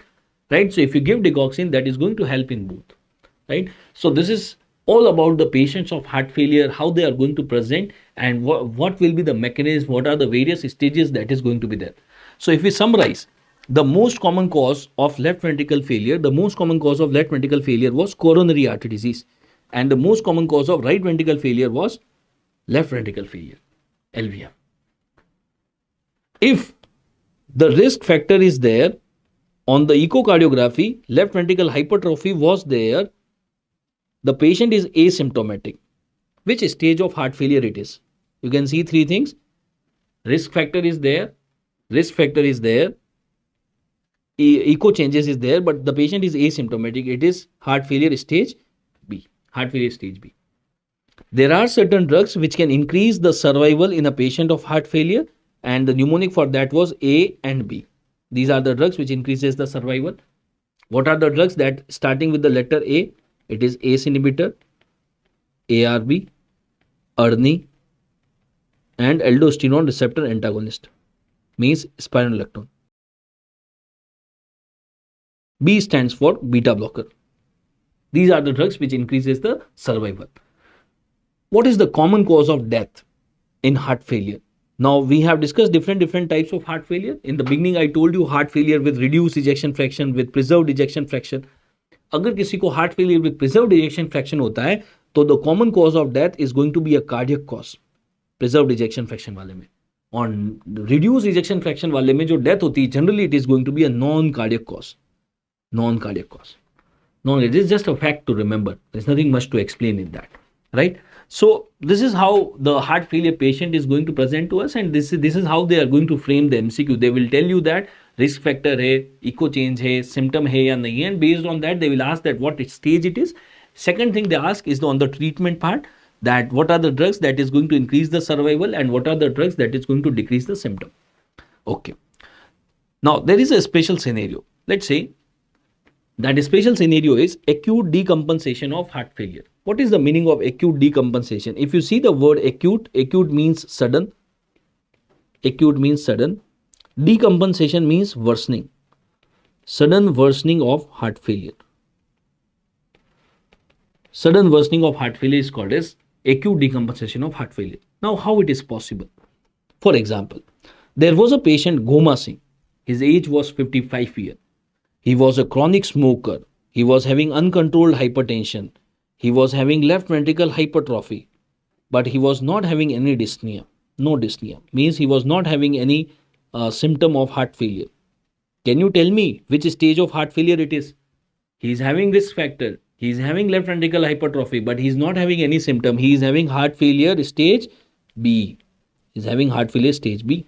right? So if you give digoxin, that is going to help in both, right? So this is all about the patients of heart failure, how they are going to present, and what will be the mechanism, what are the various stages that is going to be there. So if we summarize, the most common cause of left ventricle failure, was coronary artery disease, and the most common cause of right ventricle failure was left ventricle failure, LVF. If the risk factor is there on the echocardiography, left ventricle hypertrophy was there, the patient is asymptomatic. Which stage of heart failure it is? You can see three things. Risk factor is there, risk factor is there, echo changes is there, but the patient is asymptomatic. It is heart failure stage B. Heart failure stage B. There are certain drugs which can increase the survival in a patient of heart failure, and the mnemonic for that was A and B. These are the drugs which increases the survival. What are the drugs that starting with the letter A? It is ACE inhibitor, ARB, ERNI, and aldosterone receptor antagonist, means spironolactone. B stands for beta blocker. These are the drugs which increases the survival. What is the common cause of death in heart failure? Now we have discussed different types of heart failure. In the beginning I told you heart failure with reduced ejection fraction, with preserved ejection fraction. अगर किसी को heart failure with preserved ejection fraction होता है तो the common cause of death is going to be a cardiac cause. Preserved ejection fraction वाले में, और reduced ejection fraction वाले में जो death होती है generally it is going to be a non-cardiac cause. Non-cardiac cause. No, it is just a fact to remember. There's nothing much to explain in that, right? So this is how the heart failure patient is going to present to us, and this is how they are going to frame the MCQ. They will tell you that risk factor है, echo change है, symptom है या नहीं, and based on that they will ask that what stage it is. Second thing they ask is on the treatment part, that what are the drugs that is going to increase the survival and what are the drugs that is going to decrease the symptom. Okay. Now there is a special scenario. Let's say that special scenario is acute decompensation of heart failure. What is the meaning of acute decompensation? If you see the word acute, acute means sudden. Acute means sudden. Decompensation means worsening. Sudden worsening of heart failure. Sudden worsening of heart failure is called as acute decompensation of heart failure. Now how it is possible? For example, there was a patient Goma Singh. His age was 55 years. He was a chronic smoker. He was having uncontrolled hypertension. He was having left ventricle hypertrophy, but he was not having any dyspnea. No dyspnea means he was not having any symptom of heart failure. Can you tell me which stage of heart failure it is? He is having risk factor. He is having left ventricle hypertrophy, but he is not having any symptom. He is having heart failure stage B. He is having heart failure stage B.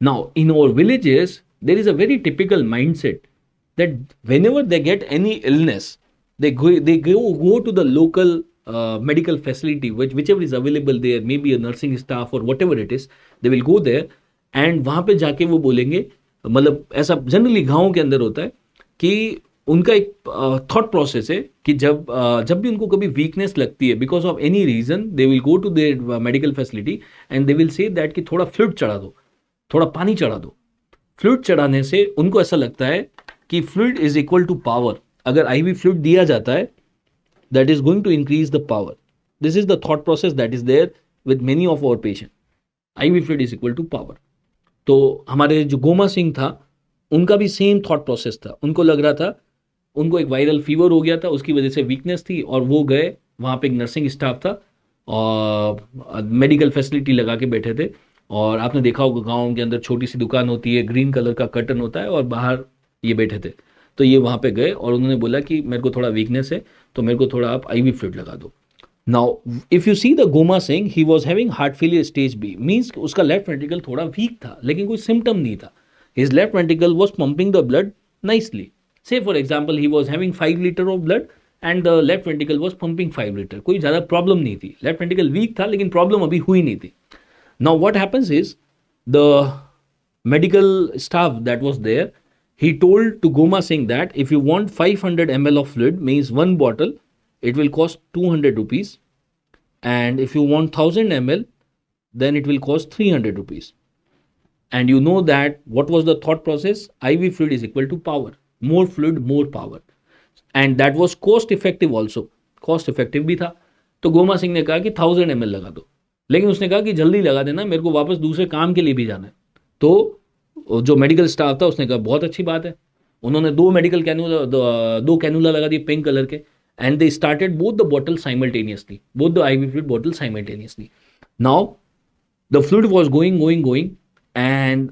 Now, in our villages, there is a very typical mindset that whenever they get any illness, they go to the local medical facility, whichever is available there, maybe a nursing staff or whatever it is, they will go there and वहाँ पे जाके वो बोलेंगे, मतलब ऐसा generally गाँव के अंदर होता है कि उनका एक थॉट प्रोसेस है कि जब भी उनको कभी वीकनेस लगती है because of any reason, they will go to their medical facility and they will say that कि थोड़ा फ्लूइड चढ़ा दो, थोड़ा पानी चढ़ा दो. फ्लूइड चढ़ाने से उनको ऐसा लगता है कि fluid is equal to power. अगर आईवी फ्लूइड दिया जाता है that is going to increase the power. This is the thought process that is there with many of our patient. IV fluid is equal to power. तो हमारे जो गोमा सिंह था उनका भी सेम थॉट प्रोसेस था. उनको लग रहा था, उनको एक वायरल फीवर हो गया था, उसकी वजह से वीकनेस थी और वो गए, वहाँ पे एक नर्सिंग स्टाफ था और मेडिकल फैसिलिटी लगा के बैठे थे. और आपने देखा होगा गाँव के अंदर छोटी सी दुकान होती है, ग्रीन कलर का कर्टन होता है और बाहर ये बैठे थे. तो ये वहाँ पे गए और उन्होंने बोला कि मेरे को थोड़ा वीकनेस है तो मेरे को थोड़ा आप आईवी फ्लूइड लगा दो. Now if you see the Goma Singh, he was having heart failure stage B, means उसका लेफ्ट वेंट्रिकल थोड़ा वीक था लेकिन कोई सिम्टम नहीं था. His left ventricle was pumping the blood nicely. Say for example he was having 5 liters of blood and the left ventricle was pumping 5 liters. कोई ज़्यादा problem नहीं थी. लेफ्ट वेंट्रिकल वीक था लेकिन प्रॉब्लम अभी हुई नहीं थी. Now what happens is the medical staff that was there, he told to Goma Singh that if you want 500 ml of fluid, means one bottle, it will cost 200 rupees, and if you want 1000 ml, then it will cost 300 rupees. And you know that what was the thought process? IV fluid is equal to power. More fluid, more power. And that was cost effective also. Cost effective भी था. तो गोमा सिंह ने कहा कि 1000 ml लगा दो, लेकिन उसने कहा कि जल्दी लगा देना, मेरे को वापस दूसरे काम के लिए भी जाना है. तो जो मेडिकल स्टाफ था उसने कहा बहुत अच्छी बात है. उन्होंने दो कैनुला लगा दिए पिंक कलर के, and they started both the bottle simultaneously, both the IV fluid bottle simultaneously. Now the fluid was going, and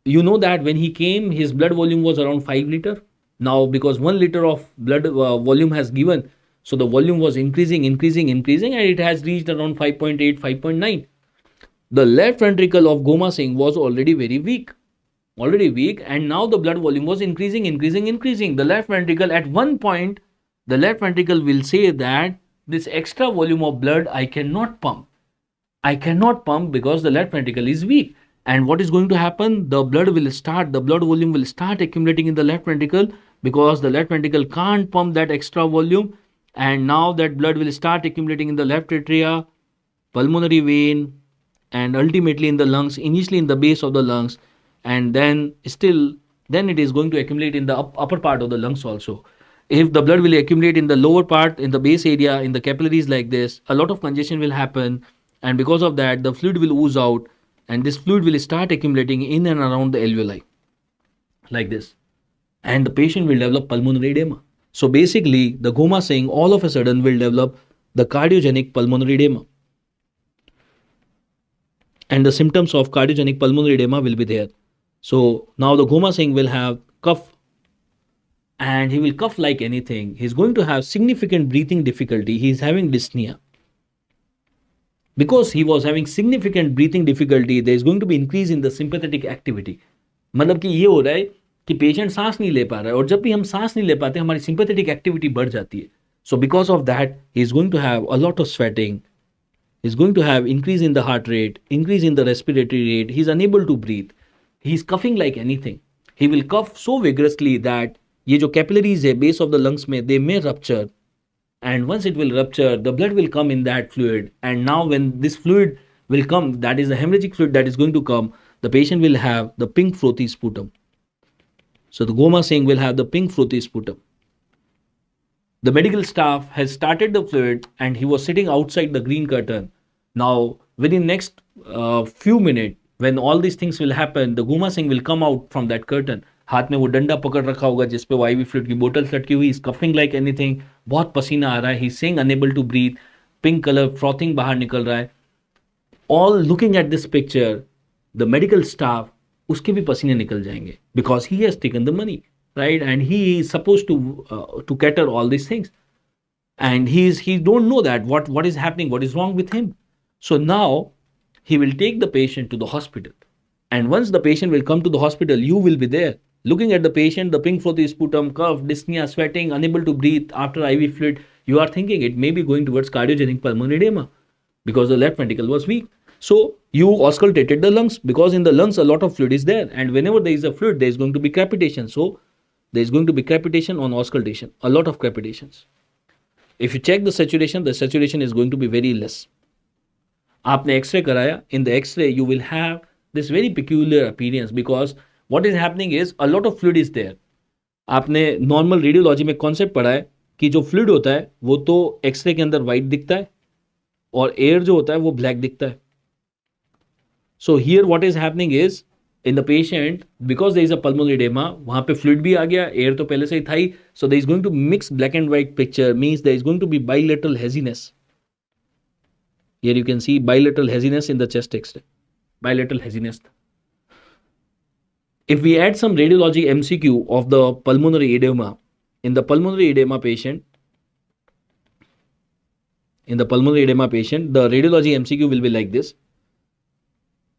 you know that when he came his blood volume was around 5 liter. Now because 1 liter of blood volume has given, so the volume was increasing, and it has reached around 5.8, 5.9. the left ventricle of Goma Singh was already very weak, and now the blood volume was increasing. The left ventricle, at one point, the left ventricle will say that this extra volume of blood I cannot pump. Because the left ventricle is weak. And what is going to happen? The blood volume will start accumulating in the left ventricle, because the left ventricle can't pump that extra volume. And now that blood will start accumulating in the left atria, pulmonary vein, and ultimately in the lungs, initially in the base of the lungs, and then it is going to accumulate in the upper part of the lungs also. If the blood will accumulate in the lower part, in the base area, in the capillaries like this, a lot of congestion will happen, and because of that the fluid will ooze out, and this fluid will start accumulating in and around the alveoli like this, and the patient will develop pulmonary edema. So basically the Goma Singh all of a sudden will develop the cardiogenic pulmonary edema, and the symptoms of cardiogenic pulmonary edema will be there. So now the Goma Singh will have cough, and he will cough like anything. He's going to have significant breathing difficulty. He's having dyspnea. Because he was having significant breathing difficulty, there is going to be increase in the sympathetic activity. मतलब कि ये हो रहा है कि patient सांस नहीं ले पा रहा है, और जब भी हम सांस नहीं ले पाते हमारी सिंपैथेटिक एक्टिविटी बढ़ जाती है. So because of that, he is going to have a lot of sweating. He is going to have increase in the heart rate, increase in the respiratory rate. He is unable to breathe. He is coughing like anything. He will cough so vigorously that ये जो capillaries है base of the lungs में, they may rupture, and once it will rupture, the blood will come in that fluid, and now when this fluid will come, that is the hemorrhagic fluid that is going to come, the patient will have the pink frothy sputum. So the Goma Singh will have the pink frothy sputum. The medical staff has started the fluid, and he was sitting outside the green curtain. Now within next few minutes, when all these things will happen, the Goma Singh will come out from that curtain. हाथ में वो डंडा पकड़ रखा होगा जिसपे IV fluid की बोतल लटकी हुई, इज कफिंग लाइक एनीथिंग, बहुत पसीना आ रहा है, he saying unable to breathe, pink colour frothing बाहर निकल रहा है. All looking at this picture, the medical staff, उसके भी पसीने निकल जाएंगे, because he has taken the money, right, and he is suppose to cater all this things, and he don't know that what is happening, what is wrong with him. So now he will take the patient to the hospital, and once the patient will come to the hospital, you will be there looking at the patient, the pink frothy sputum, cough, dyspnea, sweating, unable to breathe after IV fluid. You are thinking it may be going towards cardiogenic pulmonary edema because the left ventricle was weak. So you auscultated the lungs, because in the lungs a lot of fluid is there, and whenever there is a fluid there is going to be crepitation. So there is going to be crepitation on auscultation, a lot of crepitations. If you check the saturation is going to be very less. आपने x ray कराया, in the x-ray you will have this very peculiar appearance, because what is happening is a lot of fluid is there. आपने normal radiology में concept पढ़ा है कि जो fluid होता है वो तो एक्सरे के अंदर वाइट दिखता है, और एयर जो होता है वो ब्लैक दिखता है. So here what is happening is, in the patient, because there is a pulmonary oedema, वहां पे फ्लूइड भी आ गया, एयर तो पहले से ही था ही, so there is going to mix black and white picture, means there is going to be bilateral haziness. Here you can see bilateral haziness in the chest X-ray. Bilateral haziness. If we add some radiology MCQ of the pulmonary edema, in the pulmonary edema patient, the radiology MCQ will be like this.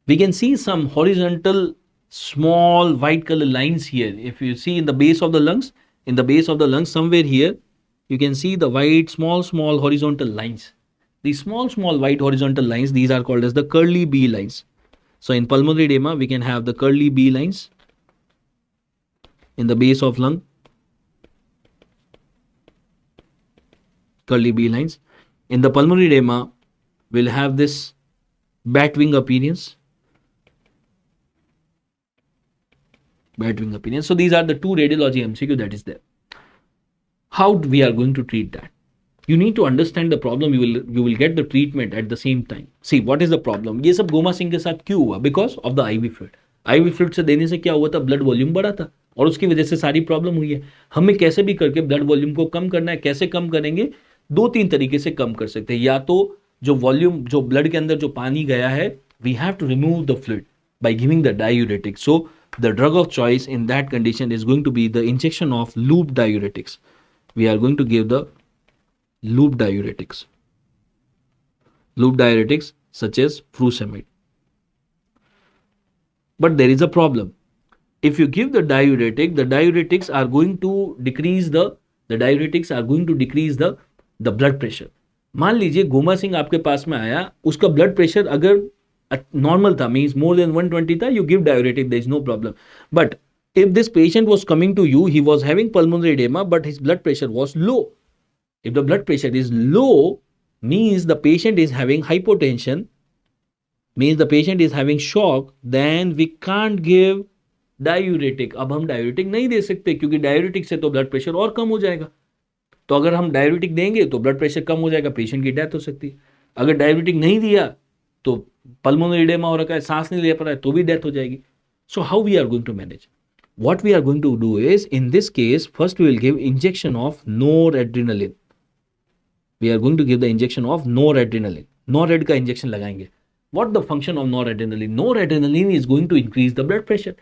We can see some horizontal small white color lines here. If you see in the base of the lungs, somewhere here, you can see the white small horizontal lines. These small white horizontal lines, these are called as the curly B lines. So in pulmonary edema, we can have the curly B lines in the base of lung. Curly B lines. In the pulmonary edema, we'll have this bat wing appearance. So these are the two radiology MCQ that is there. How we are going to treat that? You need to understand the problem. You will get the treatment at the same time. See, what is the problem? ये सब गोमा सिंह के साथ क्यों हुआ? Because of the IV fluid. IV fluid से देने से क्या हुआ था? ब्लड वॉल्यूम बढ़ा था, और उसकी वजह से सारी प्रॉब्लम हुई है. हमें कैसे भी करके ब्लड वॉल्यूम को कम करना है. कैसे कम करेंगे? 2-3 तरीके से कम कर सकते हैं. या तो जो वॉल्यूम, जो ब्लड के अंदर जो पानी गया है, we have to remove the fluid by giving the diuretic. So the drug of choice in that condition is going to be the injection of loop diuretics. We are going to give the loop diuretics such as furosemide. but there is a problem. If you give the diuretics are going to decrease the blood pressure. मान लीजिए गोमा सिंह आपके पास में आया, उसका blood pressure अगर normal था, means more than 120 था, you give diuretic, there is no problem. But if this patient was coming to you, he was having pulmonary edema, but his blood pressure was low. If the blood pressure is low, means the patient is having hypotension, means the patient is having shock, then we can't give diuretic. अब हम diuretic नहीं दे सकते क्योंकि diuretic से तो blood pressure और कम हो जाएगा. तो अगर हम डायूरेटिक देंगे तो ब्लड प्रेशर कम हो जाएगा, पेशेंट की डेथ हो सकती है. अगर डायूरेटिक नहीं दिया तो पल्मोनरी एडेमा हो रखा है, सांस नहीं ले पा रहा है, तो भी डेथ हो जाएगी. So how we are going to manage? What we are going to do is, in this case, first we will give injection of noradrenaline. We are going to give the injection of noradrenaline. Norad का injection लगाएंगे. What the function of noradrenaline? Noradrenaline is going to increase the blood pressure.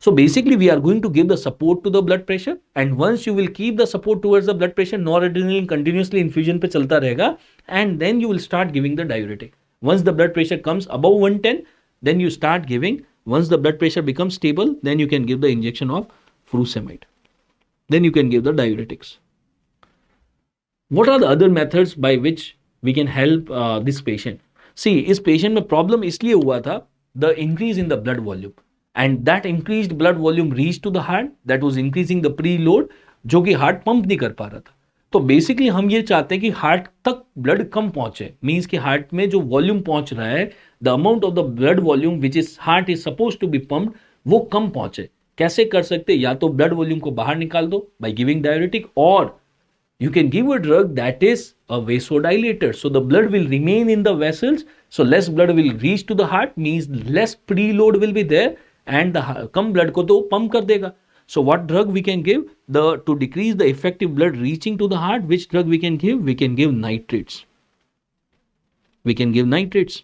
So basically we are going to give the support to the blood pressure, and once you will keep the support towards the blood pressure, noradrenaline continuously infusion पे चलता रहेगा, and then you will start giving the diuretic. Once the blood pressure comes above 110, then you start giving. Once the blood pressure becomes stable, then you can give the injection of furosemide. Then you can give the diuretics. What are the other methods by which we can help this patient? See, इस patient में problem इसलिए हुआ था, the increase in the blood volume, and that increased blood volume reached to the heart, that was increasing the preload, जो कि heart pump नहीं कर पा रहा था. तो बेसिकली हम ये चाहते हैं कि हार्ट तक ब्लड कम पहुंचे, मींस कि हार्ट में जो वॉल्यूम पहुंच रहा है, the amount of the blood volume which is heart is suppose to be pumped, वो कम पहुंचे. कैसे कर सकते? या तो ब्लड वॉल्यूम को बाहर निकाल दो बाय गिविंग डायरेटिक, और you can give a drug that is a vasodilator, so the blood will remain in the vessels, so less blood will reach to the heart, means less preload will be there, and the come blood को तो pump कर देगा. So what drug we can give to decrease the effective blood reaching to the heart? Which drug we can give? We can give nitrates. We can give nitrates.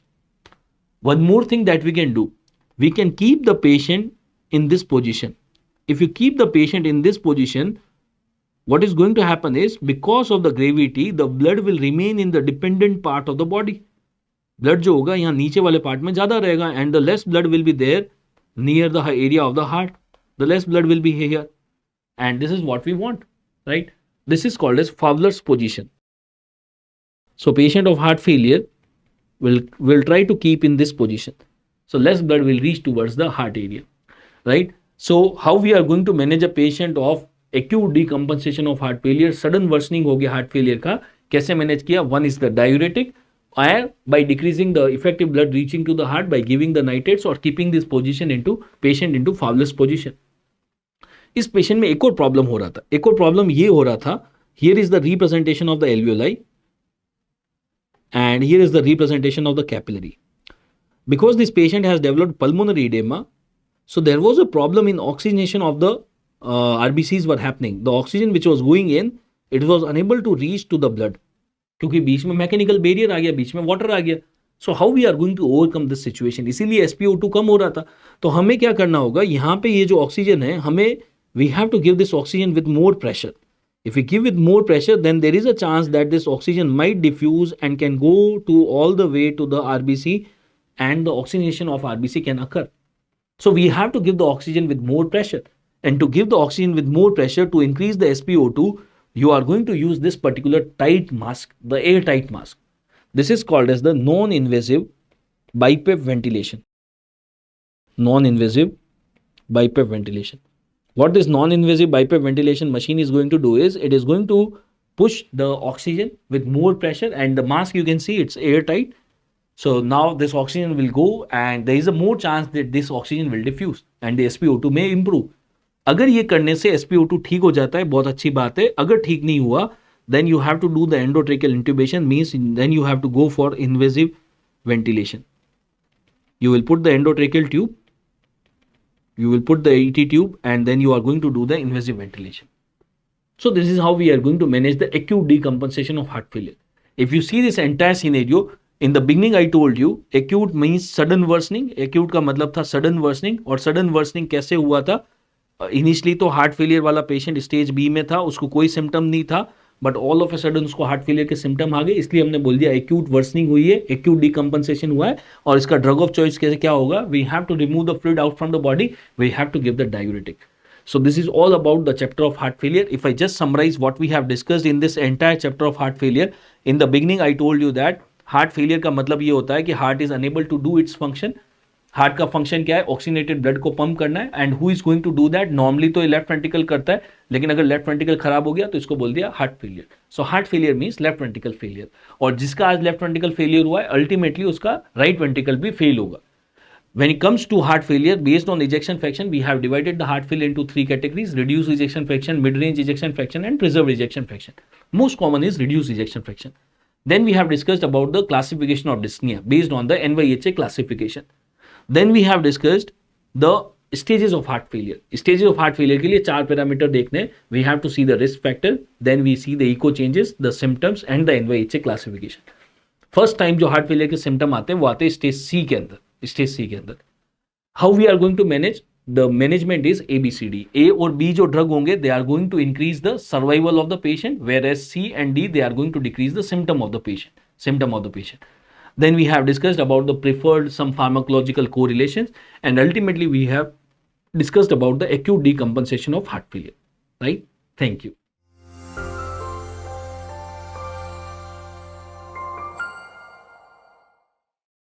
One more thing that we can do, we can keep the patient in this position. If you keep the patient in this position, what is going to happen is, because of the gravity, the blood will remain in the dependent part of the body. Blood जो होगा यहाँ नीचे वाले part में ज़्यादा रहेगा, and the less blood will be there near the area of the heart. The less blood will be here, and this is what we want, right? This is called as Fowler's position. So patient of heart failure will try to keep in this position, so less blood will reach towards the heart area, right? So how we are going to manage a patient of acute decompensation of heart failure, sudden worsening हो गया heart failure का, कैसे manage किया? One is the diuretic, and by decreasing the effective blood reaching to the heart by giving the nitrates, or keeping this position into patient into Fowler's position. इस patient में एक और problem हो रहा था. एक और प्रॉब्लम ये हो रहा था, here is the representation of the alveoli and here is the representation of the capillary. Because this patient has developed pulmonary edema, so there was a problem in oxygenation of the RBCs were happening. The oxygen which was going in, it was unable to reach to the blood, क्योंकि बीच में mechanical barrier आ गया, बीच में water आ गया. So how we are going to overcome this situation? इसीलिए SpO2 कम हो रहा था. तो हमें क्या करना होगा? यहाँ पे ये जो ऑक्सीजन है, हमें we have to give this oxygen with more pressure. If we give with more pressure, then there is a chance that this oxygen might diffuse and can go to all the way to the RBC, and the oxygenation of RBC can occur. So we have to give the oxygen with more pressure, and to give the oxygen with more pressure to increase the SpO2, you are going to use this particular tight mask, the airtight mask. This is called as the non-invasive BiPAP ventilation. Non-invasive BiPAP ventilation. What this non-invasive BiPAP ventilation machine is going to do is, it is going to push the oxygen with more pressure, and the mask, you can see it's airtight. So now this oxygen will go, and there is a more chance that this oxygen will diffuse and the SpO2 may improve. अगर ये करने से SpO2 ठीक हो जाता है, बहुत अच्छी बात है. अगर ठीक नहीं हुआ, then you have to do the endotracheal intubation, means then you have to go for invasive ventilation. You will put the endotracheal tube, you will put the ET tube, and then you are going to do the invasive ventilation. So this is how we are going to manage the acute decompensation of heart failure. If you see this entire scenario, in the beginning I told you acute means sudden worsening. Acute का मतलब था sudden worsening, और sudden worsening कैसे हुआ था? Initially तो heart failure वाला patient stage B में था, उसको कोई सिम्टम नहीं था, but all of a sudden उसको हार्ट फेलियर के सिम्टम आ गए, इसलिए हमने बोल दिया एक्यूट वर्सनिंग हुई है, एक्यूट डिकम्पनसेशन हुआ है, और इसका ड्रग ऑफ चॉइस कैसे क्या होगा, we have to remove the fluid out from the body, we have to give the diuretic. So this is all about the chapter of heart failure. If I just summarize what we have discussed in this entire chapter of heart failure, in the beginning I told you that heart failure का मतलब ये होता है कि heart is unable to do its function. Heart का function क्या है, oxygenated blood को पंप करना है, and who is going to do that, normally तो लेफ्ट वेंट्रिकल करता है, लेकिन अगर लेफ्ट वेंट्रिकल खराब हो गया तो इसको बोल दिया heart failure. So heart failure means left ventricle failure, और जिसका आज लेफ्ट वेंट्रिकल फेलियर हुआ है अल्टीमेटली उसका राइट वेंट्रिकल भी फेल होगा. When it comes to heart failure, based on ejection fraction, we have divided the heart failure into three categories: reduced ejection fraction, mid-range ejection fraction, and preserved ejection fraction. Most common is reduced ejection fraction. Then we have discussed about the classification of dyspnea based on the NYHA classification. Then we have discussed the stages of heart failure. Stages of heart failure के लिए 4 parameter देखने. We have to see the risk factor, then we see the echo changes, the symptoms, and the NYHA classification. First time जो heart failure के symptom आते हैं वो आते हैं स्टेज सी के अंदर. स्टेज सी के अंदर how we are going to manage, the management is ABCD. A और बी जो ड्रग होंगे they are going to increase the survival of the patient, where as C and D they are going to decrease the symptom of the patient. Then we have discussed about the preferred some pharmacological correlations, and ultimately we have discussed about the acute decompensation of heart failure, right? Thank you.